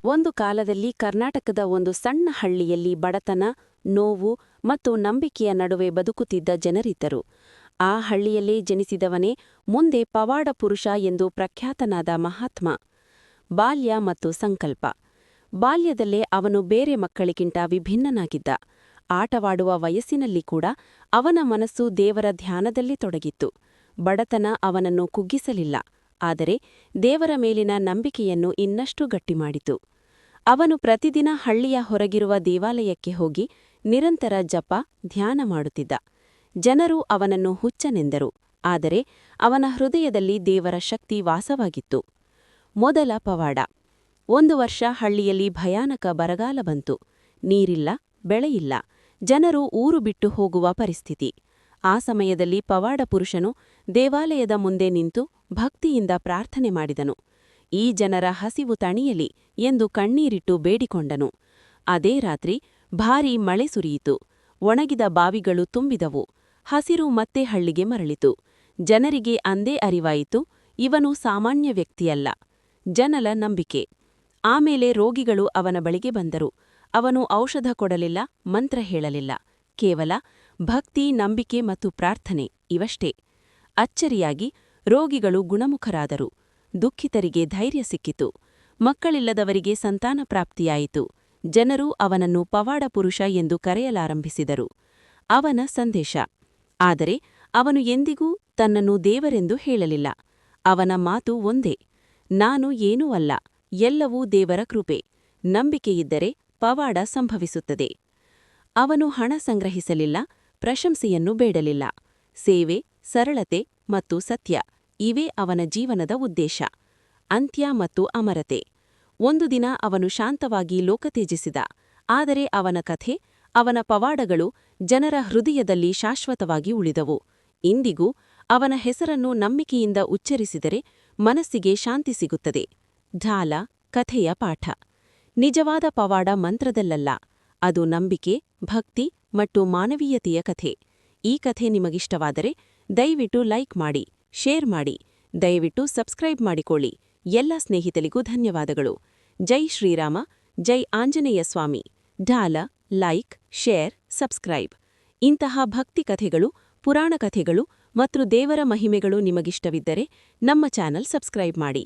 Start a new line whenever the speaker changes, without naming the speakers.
ಒಂದು ಕಾಲದಲ್ಲಿ ಕರ್ನಾಟಕದ ಒಂದು ಸಣ್ಣ ಹಳ್ಳಿಯಲ್ಲಿ ಬಡತನ, ನೋವು ಮತ್ತು ನಂಬಿಕೆಯ ನಡುವೆ ಬದುಕುತ್ತಿದ್ದ ಜನರಿದ್ದರು. ಆ ಹಳ್ಳಿಯಲ್ಲೇ ಜನಿಸಿದವನೇ ಮುಂದೆ ಪವಾಡ ಪುರುಷ ಎಂದು ಪ್ರಖ್ಯಾತನಾದ ಮಹಾತ್ಮ. ಬಾಲ್ಯ ಮತ್ತು ಸಂಕಲ್ಪ. ಬಾಲ್ಯದಲ್ಲೇ ಅವನು ಬೇರೆ ಮಕ್ಕಳಿಗಿಂತ ವಿಭಿನ್ನನಾಗಿದ್ದ. ಆಟವಾಡುವ ವಯಸ್ಸಿನಲ್ಲಿ ಕೂಡ ಅವನ ಮನಸ್ಸು ದೇವರ ಧ್ಯಾನದಲ್ಲಿ ತೊಡಗಿತ್ತು. ಬಡತನ ಅವನನ್ನು ಕುಗ್ಗಿಸಲಿಲ್ಲ, ಆದರೆ ದೇವರ ಮೇಲಿನ ನಂಬಿಕೆಯನ್ನು ಇನ್ನಷ್ಟು ಗಟ್ಟಿಮಾಡಿತು. ಅವನು ಪ್ರತಿದಿನ ಹಳ್ಳಿಯ ಹೊರಗಿರುವ ದೇವಾಲಯಕ್ಕೆ ಹೋಗಿ ನಿರಂತರ ಜಪ, ಧ್ಯಾನ ಮಾಡುತ್ತಿದ್ದ. ಜನರು ಅವನನ್ನು ಹುಚ್ಚನೆಂದರು, ಆದರೆ ಅವನ ಹೃದಯದಲ್ಲಿ ದೇವರ ಶಕ್ತಿ ವಾಸವಾಗಿತ್ತು. ಮೊದಲ ಪವಾಡ. ಒಂದು ವರ್ಷ ಹಳ್ಳಿಯಲ್ಲಿ ಭಯಾನಕ ಬರಗಾಲ ಬಂತು. ನೀರಿಲ್ಲ, ಬೆಳೆಯಿಲ್ಲ, ಜನರು ಊರು ಬಿಟ್ಟು ಹೋಗುವ ಪರಿಸ್ಥಿತಿ. ಆ ಸಮಯದಲ್ಲಿ ಪವಾಡ ಪುರುಷನು ದೇವಾಲಯದ ಮುಂದೆ ನಿಂತು ಭಕ್ತಿಯಿಂದ ಪ್ರಾರ್ಥನೆ ಮಾಡಿದನು. ಈ ಜನರ ಹಸಿವು ತಣಿಯಲಿ ಎಂದು ಕಣ್ಣೀರಿಟ್ಟು ಬೇಡಿಕೊಂಡನು. ಅದೇ ರಾತ್ರಿ ಭಾರೀ ಮಳೆ ಸುರಿಯಿತು. ಒಣಗಿದ ಬಾವಿಗಳು ತುಂಬಿದವು. ಹಸಿರು ಮತ್ತೆ ಹಳ್ಳಿಗೆ ಮರಳಿತು. ಜನರಿಗೆ ಅಂದೇ ಅರಿವಾಯಿತು, ಇವನು ಸಾಮಾನ್ಯ ವ್ಯಕ್ತಿಯಲ್ಲ. ಜನಲ ನಂಬಿಕೆ. ಆಮೇಲೆ ರೋಗಿಗಳು ಅವನ ಬಳಿಗೆ ಬಂದರು. ಅವನು ಔಷಧ ಕೊಡಲಿಲ್ಲ, ಮಂತ್ರ ಹೇಳಲಿಲ್ಲ. ಕೇವಲ ಭಕ್ತಿ, ನಂಬಿಕೆ ಮತ್ತು ಪ್ರಾರ್ಥನೆ ಇವಷ್ಟೇ. ಅಚ್ಚರಿಯಾಗಿ ರೋಗಿಗಳು ಗುಣಮುಖರಾದರು. ದುಃಖಿತರಿಗೆ ಧೈರ್ಯ ಸಿಕ್ಕಿತು. ಮಕ್ಕಳಿಲ್ಲದವರಿಗೆ ಸಂತಾನ ಪ್ರಾಪ್ತಿಯಾಯಿತು. ಜನರು ಅವನನ್ನು ಪವಾಡ ಪುರುಷ ಎಂದು ಕರೆಯಲಾರಂಭಿಸಿದರು. ಅವನ ಸಂದೇಶ. ಆದರೆ ಅವನು ಎಂದಿಗೂ ತನ್ನನ್ನು ದೇವರೆಂದು ಹೇಳಲಿಲ್ಲ. ಅವನ ಮಾತು ಒಂದೇ: ನಾನು ಏನೂ ಅಲ್ಲ, ಎಲ್ಲವೂ ದೇವರ ಕೃಪೆ. ನಂಬಿಕೆಯಿದ್ದರೆ ಪವಾಡ ಸಂಭವಿಸುತ್ತದೆ. ಅವನು ಹಣ ಸಂಗ್ರಹಿಸಲಿಲ್ಲ, ಪ್ರಶಂಸೆಯನ್ನು ಬೇಡಲಿಲ್ಲ. ಸೇವೆ, ಸರಳತೆ ಮತ್ತು ಸತ್ಯ ಇವೇ ಅವನ ಜೀವನದ ಉದ್ದೇಶ. ಅಂತ್ಯ ಮತ್ತು ಅಮರತೆ. ಒಂದು ದಿನ ಅವನು ಶಾಂತವಾಗಿ ಲೋಕ ತ್ಯಜಿಸಿದ. ಆದರೆ ಅವನ ಕಥೆ, ಅವನ ಪವಾಡಗಳು ಜನರ ಹೃದಯದಲ್ಲಿ ಶಾಶ್ವತವಾಗಿ ಉಳಿದವು. ಇಂದಿಗೂ ಅವನ ಹೆಸರನ್ನು ನಂಬಿಕೆಯಿಂದ ಉಚ್ಚರಿಸಿದರೆ ಮನಸ್ಸಿಗೆ ಶಾಂತಿ ಸಿಗುತ್ತದೆ. ಢಾಲ ಕಥೆಯ ಪಾಠ. ನಿಜವಾದ ಪವಾಡ ಮಂತ್ರದಲ್ಲಲ್ಲ, ಅದು ನಂಬಿಕೆ, ಭಕ್ತಿ ಮತ್ತು ಮಾನವೀಯತೆಯ ಕಥೆ. ಈ ಕಥೆ ನಿಮಗಿಷ್ಟವಾದರೆ ದಯವಿಟ್ಟು ಲೈಕ್ ಮಾಡಿ, ಶೇರ್ ಮಾಡಿ, ದಯವಿಟ್ಟು ಸಬ್ಸ್ಕ್ರೈಬ್ ಮಾಡಿಕೊಳ್ಳಿ. ಎಲ್ಲ ಸ್ನೇಹಿತರಿಗೂ ಧನ್ಯವಾದಗಳು. ಜೈ ಶ್ರೀರಾಮ, ಜೈ ಆಂಜನೇಯ ಸ್ವಾಮಿ. ಢಾಲ, ಲೈಕ್, ಶೇರ್, ಸಬ್ಸ್ಕ್ರೈಬ್. ಇಂತಹ ಭಕ್ತಿ ಕಥೆಗಳು, ಪುರಾಣ ಕಥೆಗಳು ಮತ್ತು ದೇವರ ಮಹಿಮೆಗಳು ನಿಮಗಿಷ್ಟವಿದ್ದರೆ ನಮ್ಮ ಚಾನಲ್ ಸಬ್ಸ್ಕ್ರೈಬ್ ಮಾಡಿ.